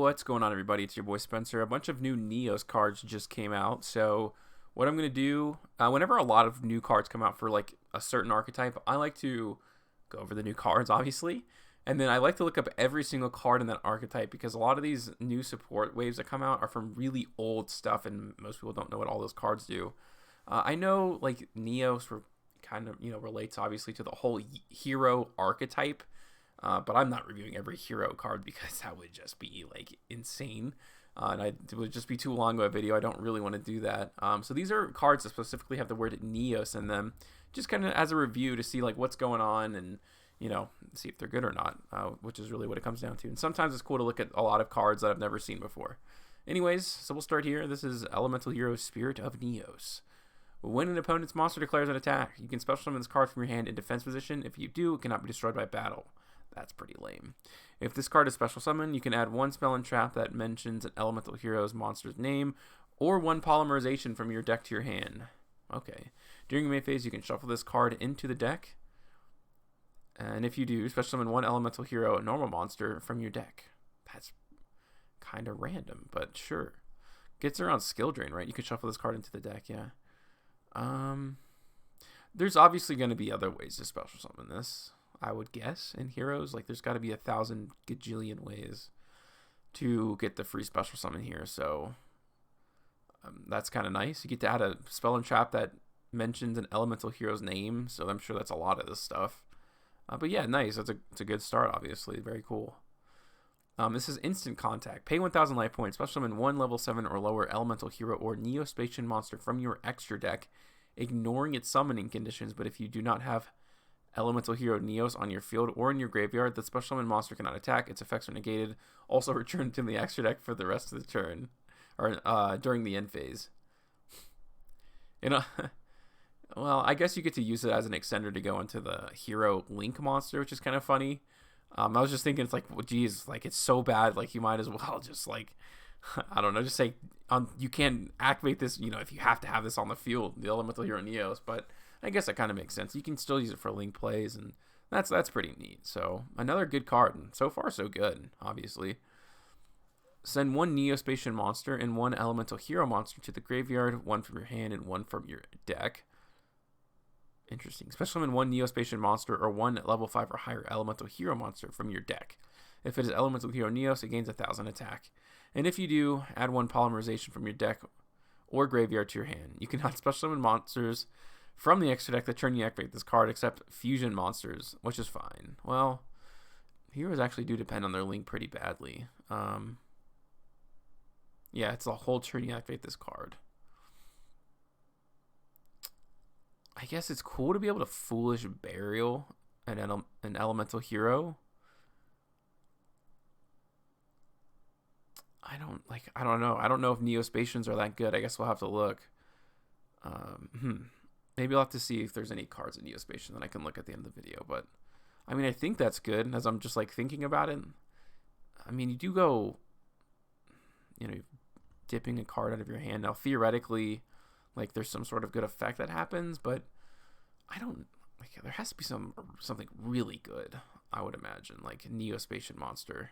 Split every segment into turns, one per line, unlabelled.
What's going on, everybody? It's your boy Spencer. A bunch of new Neos cards just came out. So what I'm going to do, whenever a lot of new cards come out for like a certain archetype, I like to go over the new cards, obviously. And then I like to look up every single card in that archetype because a lot of these new support waves that come out are from really old stuff, and most people don't know what all those cards do. I know like Neos were kind of, relates obviously to the whole hero archetype. But I'm not reviewing every hero card because that would just be like insane. It would just be too long of a video. I don't really want to do that. So these are cards that specifically have the word Neos in them, just kind of as a review to see like what's going on and see if they're good or not, which is really what it comes down to. And sometimes it's cool to look at a lot of cards that I've never seen before. Anyways, so we'll start here. This is Elemental Hero Spirit of Neos. When an opponent's monster declares an attack, you can special summon this card from your hand in defense position. If you do, it cannot be destroyed by battle. That's pretty lame. If this card is special summon, you can add one spell and trap that mentions an elemental hero's monster's name, or one polymerization from your deck to your hand. Okay. During your main phase, you can shuffle this card into the deck. And if you do, special summon one elemental hero, a normal monster, from your deck. That's kind of random, but sure. Gets around skill drain, right? You can shuffle this card into the deck, yeah. There's obviously going to be other ways to special summon this, I would guess, in Heroes. Like, there's got to be 1,000 gajillion ways to get the free special summon here, so that's kind of nice. You get to add a spell and trap that mentions an elemental hero's name, so I'm sure that's a lot of this stuff. But yeah, nice. It's a good start, obviously. Very cool. This is Instant Contact. Pay 1,000 life points. Special summon one level 7 or lower elemental hero or Neospacian monster from your extra deck, ignoring its summoning conditions, but if you do not have Elemental Hero Neos on your field or in your graveyard, the special summon monster cannot attack. Its effects are negated. Also return to the extra deck for the rest of the turn, or during the end phase. Well, I guess you get to use it as an extender to go into the Hero Link monster, which is kind of funny. I was just thinking, it's like, well, geez, like it's so bad, like you might as well just like, I don't know, just say you can't activate this, if you have to have this on the field, the Elemental Hero Neos, but I guess that kind of makes sense. You can still use it for link plays, and that's pretty neat. So another good card, and so far so good, obviously. Send one Neospacian monster and one Elemental Hero monster to the graveyard, one from your hand and one from your deck. Interesting. Special summon one Neospacian monster or one level 5 or higher Elemental Hero monster from your deck. If it is Elemental Hero Neos, it gains 1,000 attack. And if you do, add one polymerization from your deck or graveyard to your hand. You cannot special summon monsters from the extra deck the turn you activate this card, except fusion monsters, which is fine. Well, heroes actually do depend on their link pretty badly. Yeah, it's the whole turn you activate this card. I guess it's cool to be able to Foolish Burial an elemental hero. I don't know. I don't know if Neospacians are that good. I guess we'll have to look. Maybe I'll have to see if there's any cards in Neospacian that I can look at the end of the video. But, I mean, I think that's good as I'm just, like, thinking about it. I mean, you do go, dipping a card out of your hand. Now, theoretically, like, there's some sort of good effect that happens, but I don't, like, there has to be something really good, I would imagine, like a Neospacian monster.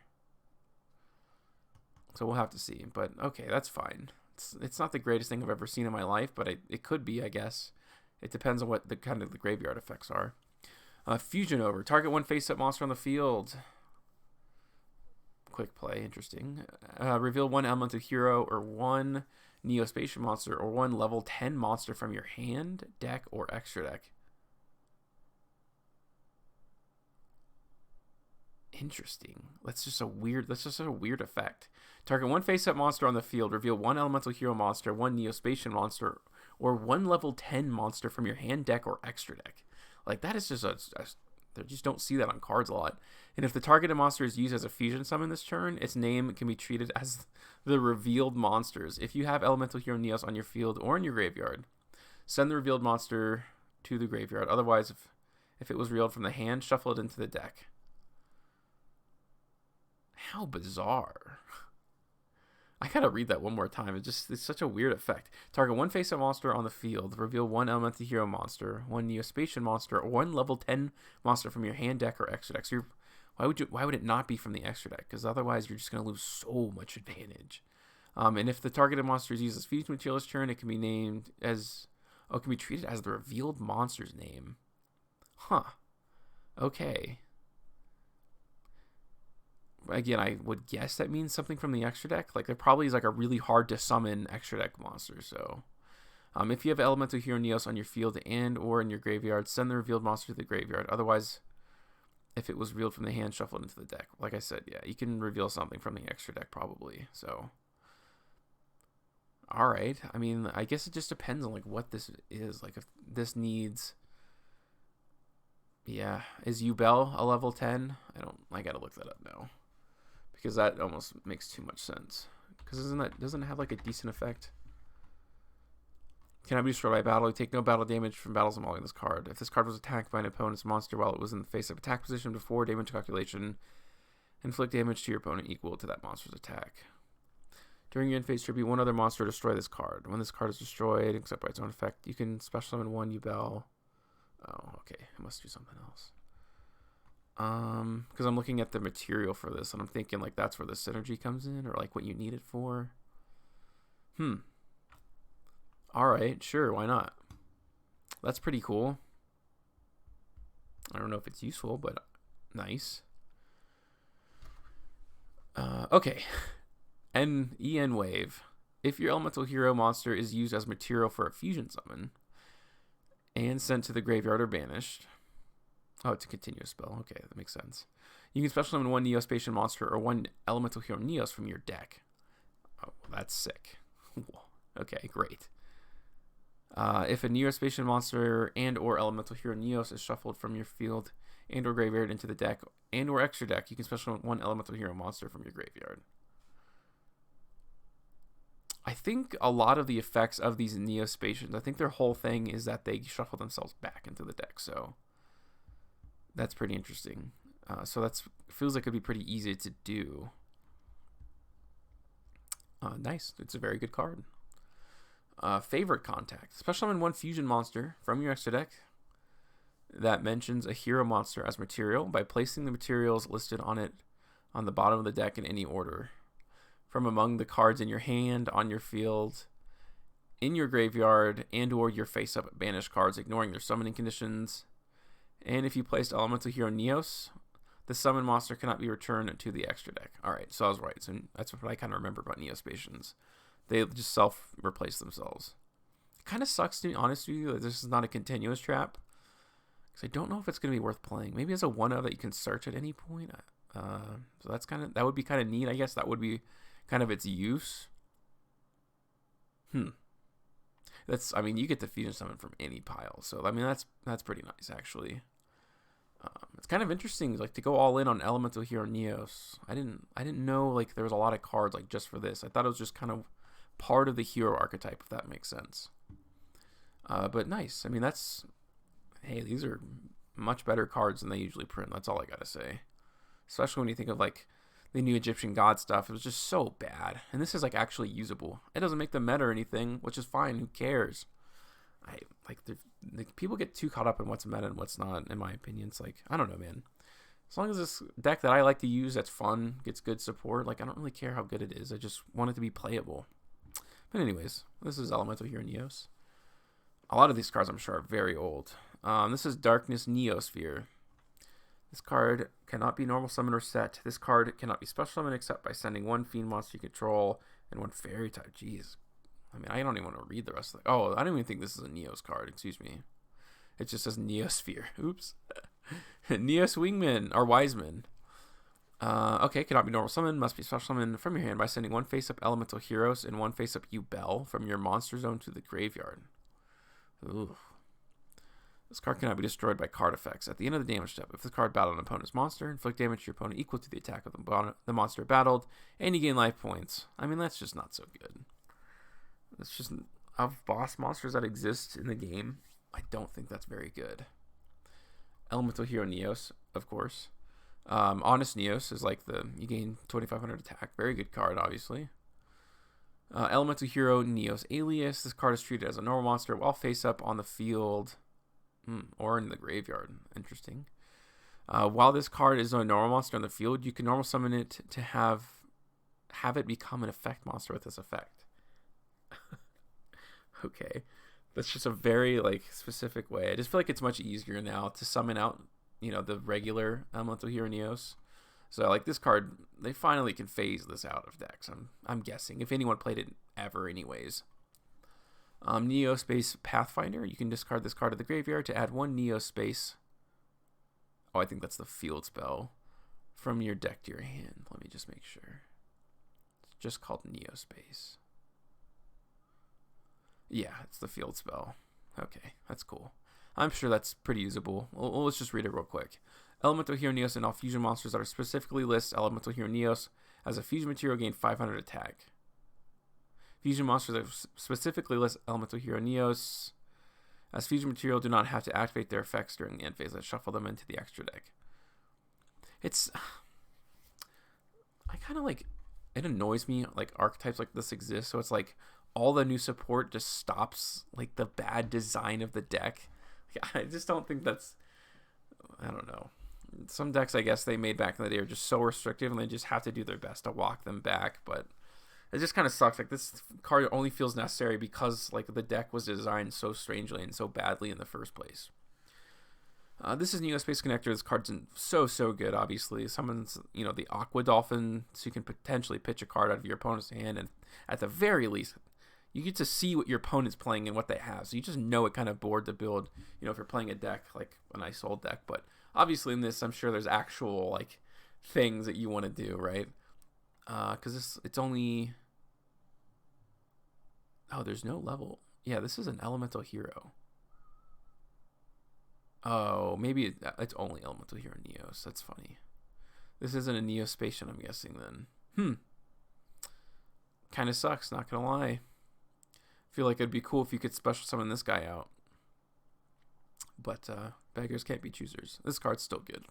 So we'll have to see. But, okay, that's fine. It's not the greatest thing I've ever seen in my life, but it could be, I guess. It depends on what the kind of the graveyard effects are. Fusion Over. Target one face-up monster on the field. Quick play. Interesting. Reveal one elemental hero or one Neospacian monster or one level 10 monster from your hand, deck, or extra deck. Interesting. That's just a weird effect. Target one face-up monster on the field. Reveal one elemental hero monster, one Neospacian monster, or one level 10 monster from your hand, deck, or extra deck. Like, that is just they just don't see that on cards a lot. And if the targeted monster is used as a fusion summon this turn, its name can be treated as the revealed monsters. If you have Elemental Hero Neos on your field or in your graveyard, send the revealed monster to the graveyard. Otherwise, if it was revealed from the hand, shuffle it into the deck. How bizarre. I gotta read that one more time. It's such a weird effect. Target one face-up monster on the field. Reveal one elemental hero monster, one Neospacian monster, or one level 10 monster from your hand, deck, or extra deck. So Why would it not be from the extra deck? Because otherwise you're just going to lose so much advantage. And if the targeted monster is used as fusion material this turn, it can be named as... Oh, it can be treated as the revealed monster's name. Huh. Okay. Again, I would guess that means something from the extra deck. Like, there probably is like a really hard to summon extra deck monster, so... if you have Elemental Hero Neos on your field and or in your graveyard, send the revealed monster to the graveyard. Otherwise, if it was revealed from the hand, shuffle it into the deck. Like I said, yeah, you can reveal something from the extra deck probably. So, all right. I mean, I guess it just depends on like what this is. Like if this needs, yeah, is Ubel a level 10? I gotta look that up now because that almost makes too much sense. Because doesn't it have like a decent effect? Cannot be destroyed by battle. You take no battle damage from battles involving this card. If this card was attacked by an opponent's monster while it was in the face of attack position before damage calculation, inflict damage to your opponent equal to that monster's attack. During your end-phase tribute, one other monster to destroy this card. When this card is destroyed, except by its own effect, you can special summon one Ubel. Oh, okay. I must do something else. Because I'm looking at the material for this, and I'm thinking like that's where the synergy comes in, or like what you need it for. Alright, sure, why not? That's pretty cool. I don't know if it's useful, but nice. Okay. EN Wave. If your elemental hero monster is used as material for a fusion summon and sent to the graveyard or banished. Oh, it's a continuous spell. Okay, that makes sense. You can special summon one Neospacian monster or one elemental hero Neos from your deck. Oh, that's sick. Okay, great. If a Neospacian monster and or elemental hero Neos is shuffled from your field and or graveyard into the deck and or extra deck, you can special summon one elemental hero monster from your graveyard. I think a lot of the effects of these Neospacians, I think their whole thing is that they shuffle themselves back into the deck, so that's pretty interesting. So that feels like it'd be pretty easy to do. Nice. It's a very good card. Favorite Contact. Special summon one fusion monster from your extra deck that mentions a hero monster as material by placing the materials listed on it on the bottom of the deck in any order. From among the cards in your hand, on your field, in your graveyard, and or your face-up banished cards, ignoring their summoning conditions. And if you placed Elemental Hero Neos, the summon monster cannot be returned to the extra deck. Alright, so I was right. So that's what I kind of remember about Neospacians. They just self-replace themselves. It kind of sucks, to be honest with you, that this is not a continuous trap. Because I don't know if it's going to be worth playing. Maybe as a 1-of that you can search at any point. So that would be kind of neat, I guess. That would be kind of its use. I mean, you get the fusion summon from any pile. So, I mean, that's pretty nice, actually. It's kind of interesting, like, to go all in on Elemental Hero Neos. I didn't know, like, there was a lot of cards, like, just for this. I thought it was just kind of part of the hero archetype, if that makes sense. But nice. I mean, hey, these are much better cards than they usually print. That's all I gotta say. Especially when you think of, like, the new Egyptian god stuff. It was just so bad. And this is, like, actually usable. It doesn't make the meta or anything, which is fine. Who cares? People get too caught up in what's meta and what's not, in my opinion. It's like, I don't know, man. As long as this deck that I like to use that's fun, gets good support, like, I don't really care how good it is. I just want it to be playable. But anyways, this is Elemental Hero Neos. A lot of these cards, I'm sure, are very old. This is Darkness Neosphere. This card cannot be normal summon or set. This card cannot be special summon except by sending one fiend monster you control and one fairy type. Jeez. I mean, I don't even want to read the rest of it. Oh, I don't even think this is a Neos card. Excuse me. It just says Neosphere. Oops. Neos Wingmen, or Wiseman. Okay, cannot be normal summon. Must be special summon from your hand by sending one face-up Elemental Heroes and one face-up Ubel from your monster zone to the graveyard. Ooh. This card cannot be destroyed by card effects. At the end of the damage step, if the card battled an opponent's monster, inflict damage to your opponent equal to the attack of the monster battled, and you gain life points. I mean, that's just not so good. It's just, of boss monsters that exist in the game, I don't think that's very good. Elemental Hero Neos, of course. Honest Neos is like you gain 2500 attack. Very good card, obviously. Elemental Hero Neos Alias. This card is treated as a normal monster while face up on the field or in the graveyard. Interesting. While this card is a normal monster on the field, you can normal summon it to have it become an effect monster with this effect. Okay, that's just a very like specific way. I just feel like it's much easier now to summon out, the regular Elemental Hero Neos. So like this card, they finally can phase this out of decks. I'm guessing if anyone played it ever, anyways. Neospace Pathfinder. You can discard this card to the graveyard to add 1 Neospace. Oh, I think that's the field spell from your deck to your hand. Let me just make sure. It's just called Neospace. Yeah, it's the field spell. Okay, that's cool. I'm sure that's pretty usable. Well, let's just read it real quick. Elemental Hero Neos and all fusion monsters that are specifically list Elemental Hero Neos as a fusion material gain 500 attack. Fusion monsters that specifically list Elemental Hero Neos as fusion material do not have to activate their effects during the end phase. Let's shuffle them into the extra deck. I kind of like, it annoys me like archetypes like this exist, so it's like all the new support just stops like the bad design of the deck. I just don't think that's, I don't know. Some decks I guess they made back in the day are just so restrictive and they just have to do their best to walk them back, but it just kind of sucks. Like this card only feels necessary because like the deck was designed so strangely and so badly in the first place. This is Neospace Connector. This card's so good, obviously. Summons, the Aqua Dolphin, so you can potentially pitch a card out of your opponent's hand, and at the very least, you get to see what your opponent's playing and what they have. So you just know what kind of board to build, if you're playing a deck, like a nice old deck. But obviously in this, I'm sure there's actual, like, things that you want to do, right? Because it's only... Oh, there's no level. Yeah, this is an elemental hero. Oh, maybe it's only Elemental Hero Neos. That's funny. This isn't a Neospacian, I'm guessing, then. Kind of sucks, not gonna lie. Feel like it'd be cool if you could special summon this guy out. But beggars can't be choosers. This card's still good.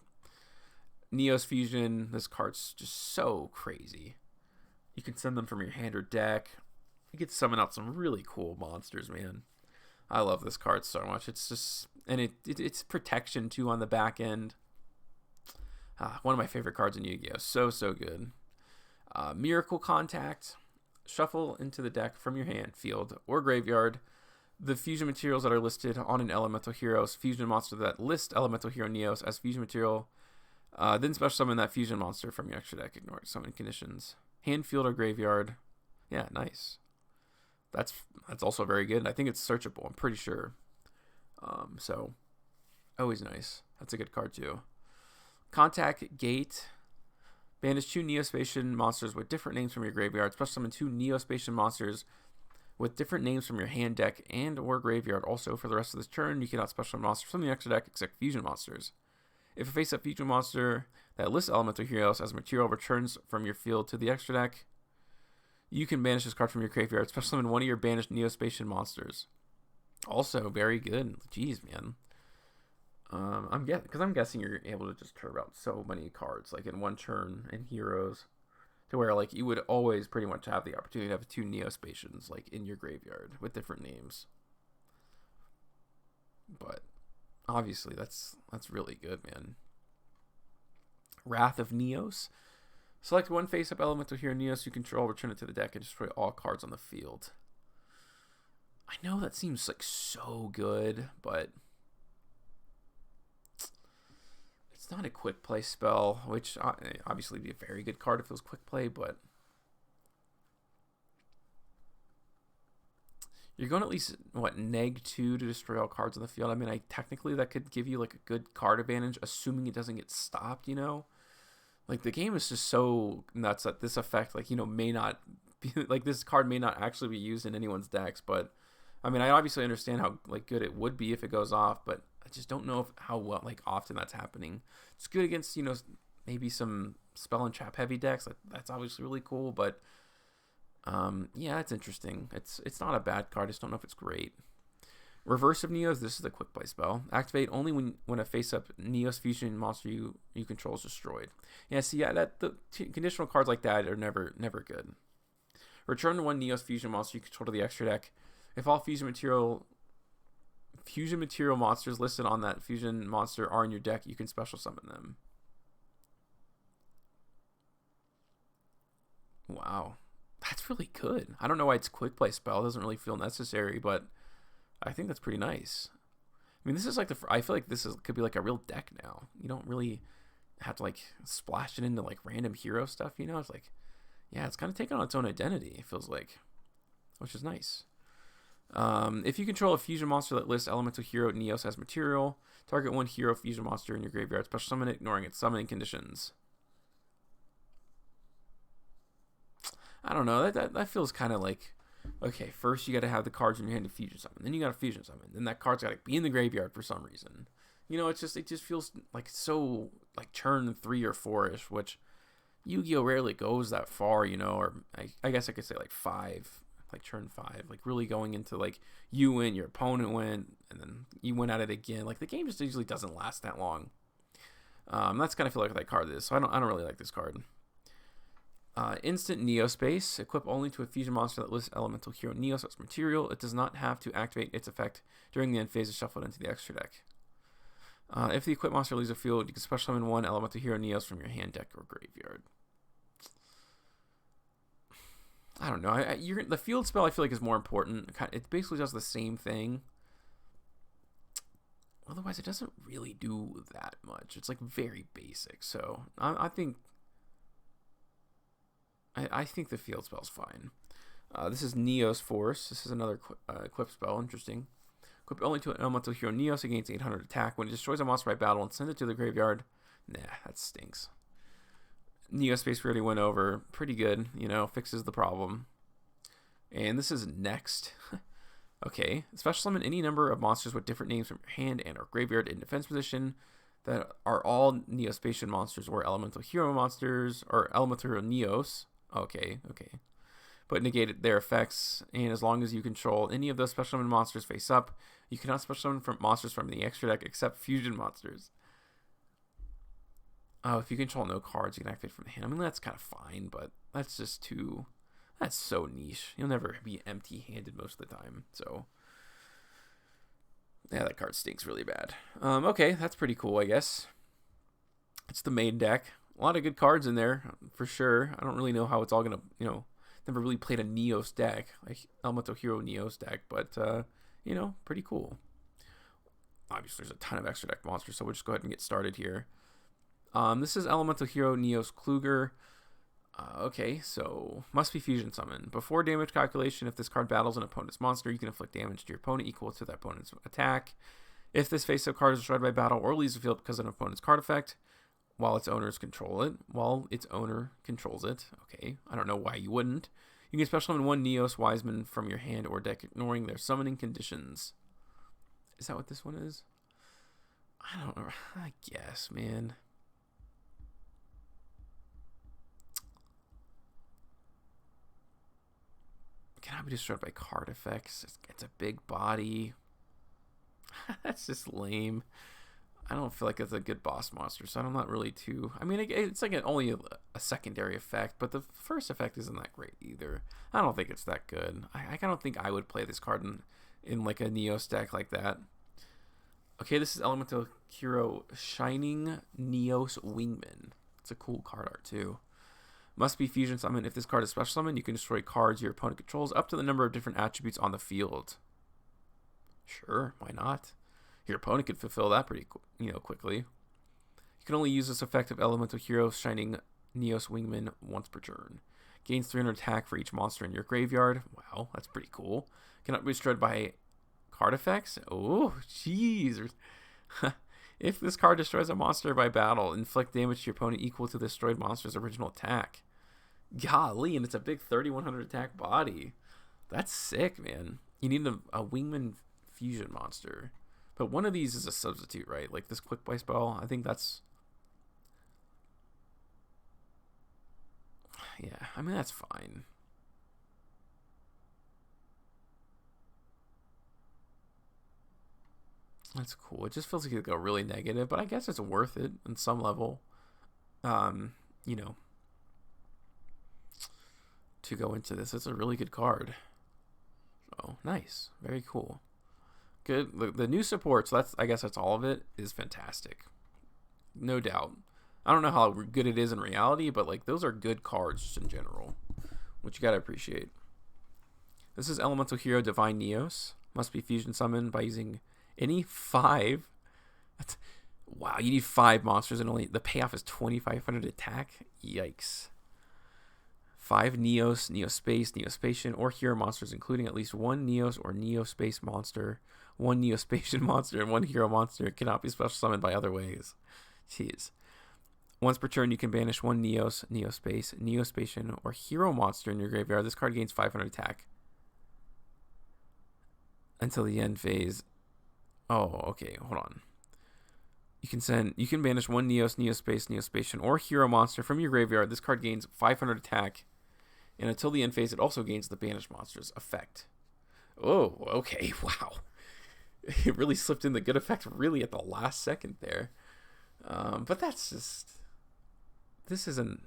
Neos Fusion. This card's just so crazy. You can send them from your hand or deck. You get to summon out some really cool monsters, man. I love this card so much. It's just... And it's protection, too, on the back end. One of my favorite cards in Yu-Gi-Oh! So good. Miracle Contact. Shuffle into the deck from your hand, field, or graveyard the fusion materials that are listed on an Elemental Hero's fusion monster that list Elemental Hero Neos as fusion material. Then special summon that fusion monster from your extra deck. Ignore summon conditions. Hand, field, or graveyard. Yeah, nice. That's also very good. I think it's searchable. I'm pretty sure. So always nice. That's a good card too. Contact Gate. Banish 2 Neospacian monsters with different names from your graveyard. Special summon 2 Neospacian monsters with different names from your hand, deck, and or graveyard. Also, for the rest of this turn, you cannot special summon monsters from the extra deck except fusion monsters. If a face-up fusion monster that lists Elemental Heroes as material returns from your field to the extra deck, you can banish this card from your graveyard. Special summon one of your banished Neospacian monsters. Also, very good. Jeez, man. I'm guessing you're able to just turn out so many cards like in one turn in heroes, to where like you would always pretty much have the opportunity to have 2 Neospacians like in your graveyard with different names. But obviously that's really good, man. Wrath of Neos. Select one face-up Elemental Hero Neos you control, return it to the deck, and destroy all cards on the field. I know that seems like so good, but it's not a quick play spell, which obviously would be a very good card if it was quick play, but you're going to at least, neg 2 to destroy all cards on the field. I mean, technically that could give you like a good card advantage, assuming it doesn't get stopped, Like the game is just so nuts that this effect, may not be, like this card may not actually be used in anyone's decks, but I mean, I obviously understand how good it would be if it goes off, but I just don't know how often that's happening. It's good against maybe some spell and trap heavy decks. That's obviously really cool, but yeah, it's interesting. It's not a bad card. I just don't know if it's great. Reverse of Neos. This is a quick play spell. Activate only when a face-up Neos fusion monster you control is destroyed. Yeah, see, the conditional cards like that are never good. Return one Neos fusion monster you control to the extra deck. If all fusion material Fusion material monsters listed on that fusion monster are in your deck. You can special summon them. Wow. That's really good. I don't know why it's quick play spell. It doesn't really feel necessary, but I think that's pretty nice. I mean, this is like I feel like this could be like a real deck now. You don't really have to like splash it into like random hero stuff, you know? It's like, yeah, it's kind of taken on its own identity, it feels like, which is nice. If you control a fusion monster that lists elemental hero Neos as material, target one hero fusion monster in your graveyard, special summon it, ignoring its summoning conditions. I don't know. That feels kind of like, okay, first you got to have the cards in your hand to fusion summon. Then you got to fusion summon. Then that card's got to be in the graveyard for some reason. You know, it just feels like so like turn 3 or 4-ish, which Yu-Gi-Oh rarely goes that far, you know, or I guess I could say like 5, like turn 5, like really going into like you win, your opponent went, and then you went at it again. Like the game just usually doesn't last that long. That's kind of feel like what that card is. So I don't really like this card. Instant Neospace. Equip only to a fusion monster that lists elemental hero Neos as material. It does not have to activate its effect during the end phase of shuffle it into the extra deck. If the equipped monster leaves the field, you can special summon one elemental hero Neos from your hand, deck, or graveyard. I don't know. The field spell I feel like is more important. It basically does the same thing. Otherwise, it doesn't really do that much. It's like very basic. So I think the field spell's fine. This is Neos Force. This is another equip spell. Interesting. Equip only to an elemental hero Neos against 800 attack. When it destroys a monster by battle and send it to the graveyard. Nah, that stinks. Neospace we already went over. Pretty good. You know, fixes the problem. And this is next. Okay. Special summon any number of monsters with different names from your hand and or graveyard in defense position that are all Neospacian monsters or elemental hero monsters or elemental hero Neos. Okay. But negate their effects, and as long as you control any of those special summon monsters face up, you cannot special summon from monsters from the extra deck except fusion monsters. Oh, if you control no cards, you can activate from the hand. I mean, that's kind of fine, but that's just too... That's so niche. You'll never be empty-handed most of the time, so... Yeah, that card stinks really bad. Okay, that's pretty cool, I guess. It's the main deck. A lot of good cards in there, for sure. I don't really know how it's all going to, you know... Never really played a Neos deck, like Elemental Hero Neos deck, but, you know, pretty cool. Obviously, there's a ton of extra deck monsters, so we'll just go ahead and get started here. This is Elemental Hero Neos Kluger. Okay, so must be fusion summon. Before damage calculation, if this card battles an opponent's monster, you can inflict damage to your opponent equal to that opponent's attack. If this face-up card is destroyed by battle or leaves the field because of an opponent's card effect, while its owner controls it. Okay, I don't know why you wouldn't. You can special summon one Neos Wiseman from your hand or deck, ignoring their summoning conditions. Is that what this one is? I don't know. I guess, man. Cannot be destroyed by card effects. It's a big body. That's just lame. I don't feel like it's a good boss monster, so I'm not really too... I mean, it's like only a secondary effect, but the first effect isn't that great either. I don't think it's that good. I don't think I would play this card in like a Neos deck like that. Okay, this is Elemental Hero Shining Neos Wingmen. It's a cool card art, too. Must be fusion summon. If this card is special summon, you can destroy cards your opponent controls up to the number of different attributes on the field. Sure, why not? Your opponent could fulfill that pretty, quickly. You can only use this effect of Elemental Hero Shining Neos Wingman once per turn. Gains 300 attack for each monster in your graveyard. Wow, that's pretty cool. Cannot be destroyed by card effects. Oh, jeez. If this card destroys a monster by battle, inflict damage to your opponent equal to the destroyed monster's original attack. Golly, and it's a big 3,100 attack body. That's sick, man. You need a Wingman fusion monster. But one of these is a substitute, right? Like this quick play spell. I think that's... Yeah, I mean, that's fine. That's cool. It just feels like it could go really negative, but I guess it's worth it on some level. You know, to go into this. It's a really good card. Oh, nice. Very cool. good. The new support, so I guess that's all of it, is fantastic. No doubt. I don't know how good it is in reality, but like those are good cards just in general, which you gotta appreciate. This is Elemental Hero Divine Neos. Must be fusion summoned by using any 5. Wow, you need 5 monsters and only the payoff is 2,500 attack. Yikes. 5 Neos, Neospace, Neospacian, or hero monsters, including at least 1 Neos or Neospace monster, 1 Neospacian monster, and 1 hero monster. It cannot be special summoned by other ways. Jeez. Once per turn, you can banish 1 Neos, Neospace, Neospacian, or hero monster in your graveyard. This card gains 500 attack until the end phase. Oh, okay. Hold on. You can banish 1 Neos, Neospace, Neospacian, or hero monster from your graveyard. This card gains 500 attack, and until the end phase, it also gains the banished monster's effect. Oh, okay. Wow. It really slipped in the good effect really at the last second there. But that's just... This isn't...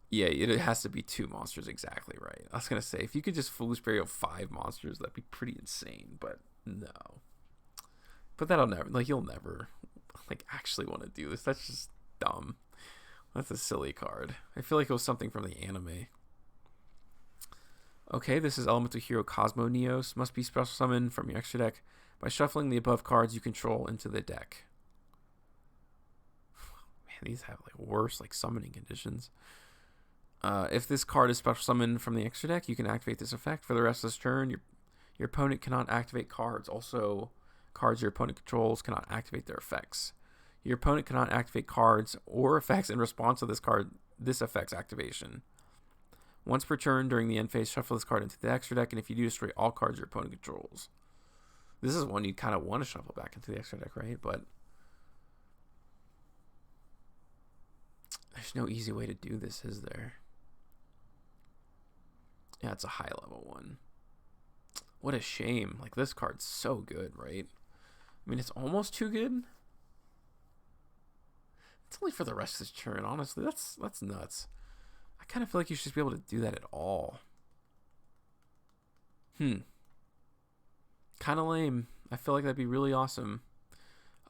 Yeah, it has to be 2 monsters exactly right. I was going to say, if you could just Foolish Burial 5 monsters, that'd be pretty insane, but no. But that'll never... Like, you'll never, like, actually want to do this. That's just dumb. That's a silly card. I feel like it was something from the anime. Okay, this is Elemental Hero Cosmo Neos. Must be special summoned from your extra deck by shuffling the above cards you control into the deck. Man, these have like worse like summoning conditions. If this card is special summoned from the extra deck, you can activate this effect. For the rest of this turn, your opponent cannot activate cards. Also, cards your opponent controls cannot activate their effects. Your opponent cannot activate cards or effects in response to this effect's activation. Once per turn during the end phase, shuffle this card into the extra deck, and if you do, destroy all cards your opponent controls. This is one you kind of want to shuffle back into the extra deck, right? But there's no easy way to do this, is there? Yeah, it's a high level one. What a shame. Like, this card's so good, right? I mean, it's almost too good. It's only for the rest of this turn, honestly. That's nuts. I kind of feel like you should be able to do that at all. Kind of lame. I feel like that'd be really awesome.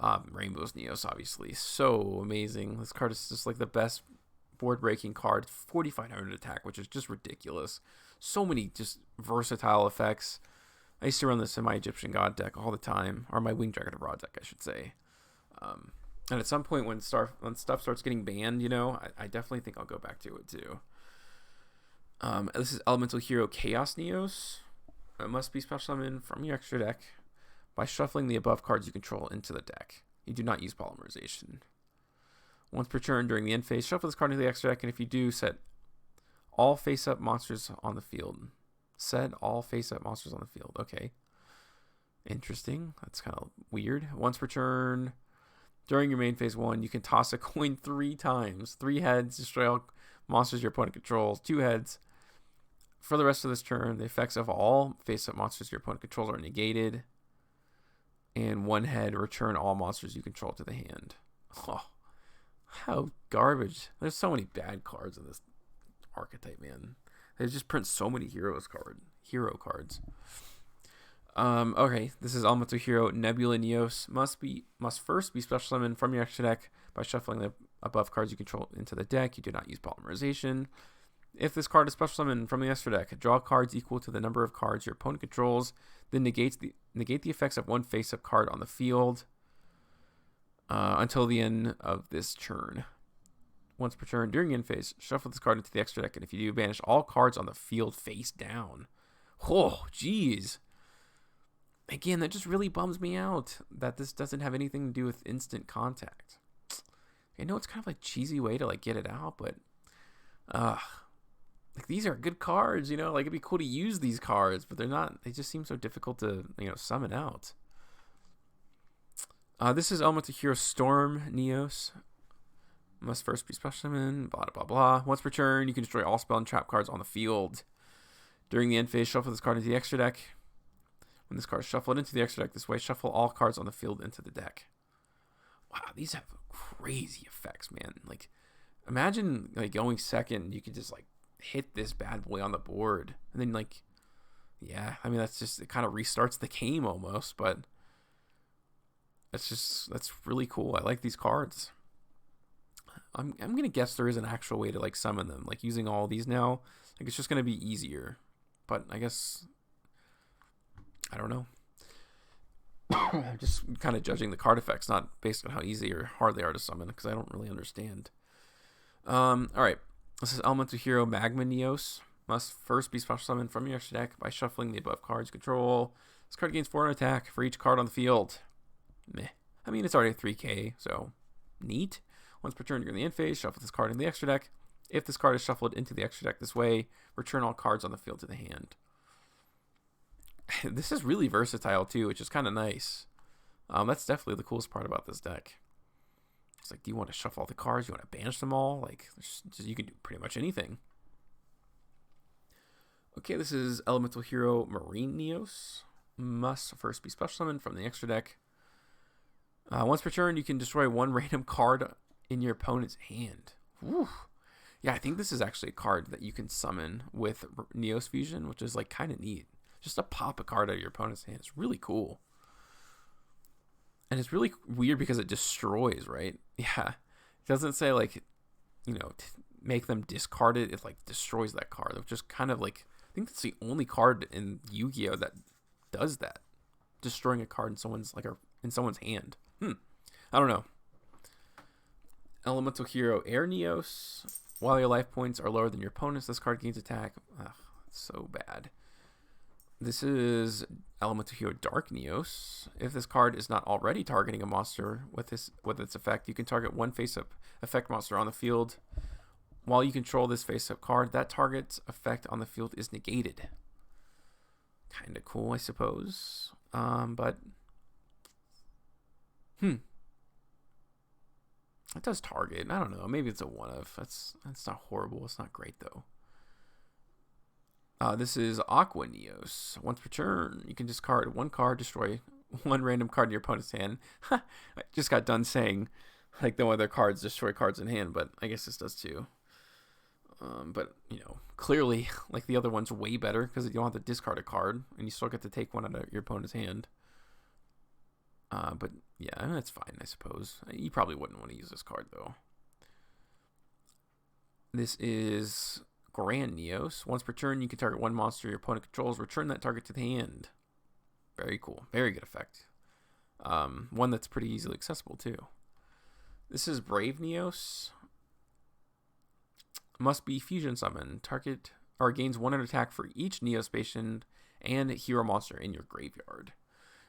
Rainbow's Neos, obviously. So amazing. This card is just like the best board-breaking card. 4,500 attack, which is just ridiculous. So many just versatile effects. I used to run this in my Egyptian God deck all the time. Or my Winged Dragon of Ra deck, I should say. And at some point when stuff starts getting banned, you know, I definitely think I'll go back to it too. This is Elemental Hero Chaos Neos. It must be special summoned from your extra deck by shuffling the above cards you control into the deck. You do not use polymerization. Once per turn during the end phase, shuffle this card into the extra deck, and if you do, set all face-up monsters on the field. Set all face-up monsters on the field. Okay. Interesting. That's kind of weird. Once per turn... During your main phase 1, you can toss a coin 3 times. 3 heads, destroy all monsters your opponent controls. 2 heads. For the rest of this turn, the effects of all face-up monsters your opponent controls are negated. And 1 head, return all monsters you control to the hand. Oh, how garbage. There's so many bad cards in this archetype, man. They just print so many hero cards. Okay, this is Elemental Hero Nebula Neos. Must first be special summoned from your extra deck by shuffling the above cards you control into the deck. You do not use polymerization. If this card is special summoned from the extra deck, draw cards equal to the number of cards your opponent controls. Then negate the effects of 1 face-up card on the field until the end of this turn. Once per turn during end phase, shuffle this card into the extra deck, and if you do, banish all cards on the field face down. Oh, jeez. Again, that just really bums me out that this doesn't have anything to do with instant contact. I know it's kind of like a cheesy way to like get it out, but like these are good cards, you know, like it'd be cool to use these cards, but they're not. They just seem so difficult to, you know, summon out. This is Elemental Hero Storm Neos. Must first be special summoned, blah, blah, blah. Once per turn, you can destroy all spell and trap cards on the field. During the end phase, shuffle this card into the extra deck. When this card is shuffled into the extra deck this way, shuffle all cards on the field into the deck. Wow, these have crazy effects, man. Like, imagine like going second, you could just like hit this bad boy on the board, and then like yeah, I mean, that's just, it kind of restarts the game almost, but that's really cool. I like these cards. I'm going to guess there is an actual way to like summon them, like using all these now. Like it's just going to be easier, but I guess, I don't know. I'm just kind of judging the card effects, not based on how easy or hard they are to summon, because I don't really understand. All right. This is Elemental Hero Magma Neos. Must first be special summoned from your extra deck by shuffling the above cards you control. This card gains 4 attack for each card on the field. Meh. I mean, it's already 3k, so neat. Once per turn during the end phase, shuffle this card in the extra deck. If this card is shuffled into the extra deck this way, return all cards on the field to the hand. This is really versatile too, which is kind of nice. That's definitely the coolest part about this deck. It's like, do you want to shuffle all the cards? Do you want to banish them all? Like, you can do pretty much anything. Okay, this is Elemental Hero Marine Neos. Must first be special summoned from the extra deck. Once per turn, you can destroy 1 random card in your opponent's hand. Woo. Yeah, I think this is actually a card that you can summon with Neos Fusion, which is like kind of neat. Just to pop a card out of your opponent's hand. It's really cool. And it's really weird because it destroys, right? Yeah. It doesn't say like, make them discard it. It like destroys that card, which is kind of like, I think that's the only card in Yu-Gi-Oh that does that. Destroying a card in someone's hand. I don't know. Elemental Hero Air Neos. While your life points are lower than your opponent's, this card gains attack. Ugh, it's so bad. This is Elemental Hero Dark Neos. If this card is not already targeting a monster with its effect, you can target 1 face-up effect monster on the field. While you control this face-up card, that target's effect on the field is negated. Kind of cool, I suppose. But it does target. I don't know. Maybe it's a one-of. That's not horrible. It's not great though. This is Aqua Neos. Once per turn, you can discard 1 card, destroy 1 random card in your opponent's hand. I just got done saying, like, no other cards destroy cards in hand, but I guess this does too. But, clearly, like, the other one's way better because you don't have to discard a card, and you still get to take one out of your opponent's hand. But, yeah, that's fine, I suppose. You probably wouldn't want to use this card, though. This is Grand Neos. Once per turn, you can target 1 monster your opponent controls. Return that target to the hand. Very cool. Very good effect. One that's pretty easily accessible, too. This is Brave Neos. Must be fusion summon. Target or gains 1 attack for each Neospacian and hero monster in your graveyard.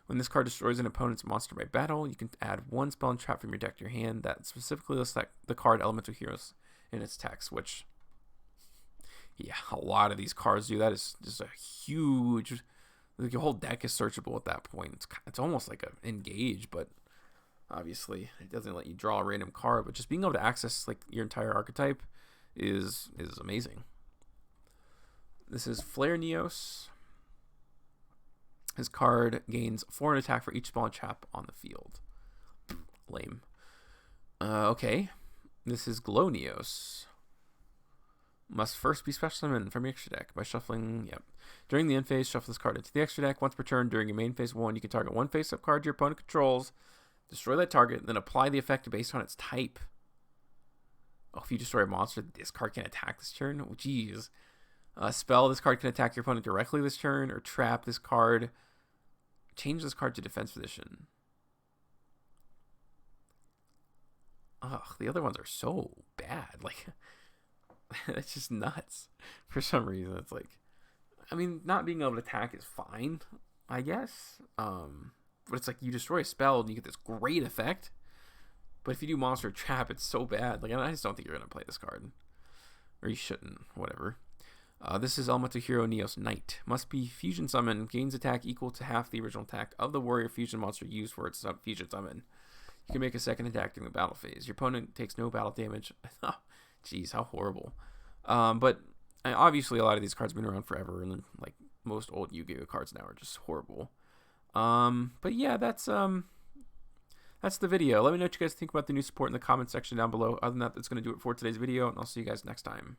When this card destroys an opponent's monster by battle, you can add 1 spell and trap from your deck to your hand that specifically lists the card Elemental Heroes in its text, which, yeah, a lot of these cards do. That is just a huge, like, your whole deck is searchable at that point. It's almost like an engage, but obviously it doesn't let you draw a random card, but just being able to access like your entire archetype is amazing. This is Flair Neos. His card gains 4 attack for each spell and trap on the field. Lame. Okay. This is Glow Neos. Must first be special summoned from your extra deck by shuffling. Yep. During the end phase, shuffle this card into the extra deck. Once per turn during your main phase 1, you can target 1 face-up card your opponent controls, destroy that target, then apply the effect based on its type. Oh, if you destroy a monster, this card can attack this turn. Oh, jeez. Spell, this card can attack your opponent directly this turn, or trap this card. Change this card to defense position. Ugh, the other ones are so bad. Like, it's just nuts. For some reason, it's like, I mean, not being able to attack is fine, I guess. But it's like you destroy a spell and you get this great effect. But if you do monster trap, it's so bad. Like, I just don't think you're gonna play this card, or you shouldn't. Whatever. This is Elemental Hero Neos Knight. Must be fusion summon. Gains attack equal to half the original attack of the warrior fusion monster used for its fusion summon. You can make a second attack during the battle phase. Your opponent takes no battle damage. Jeez, how horrible. But obviously a lot of these cards have been around forever, and like most old Yu-Gi-Oh cards now are just horrible. But yeah, that's the video. Let me know what you guys think about the new support in the comment section down below. Other than that, that's going to do it for today's video, and I'll see you guys next time.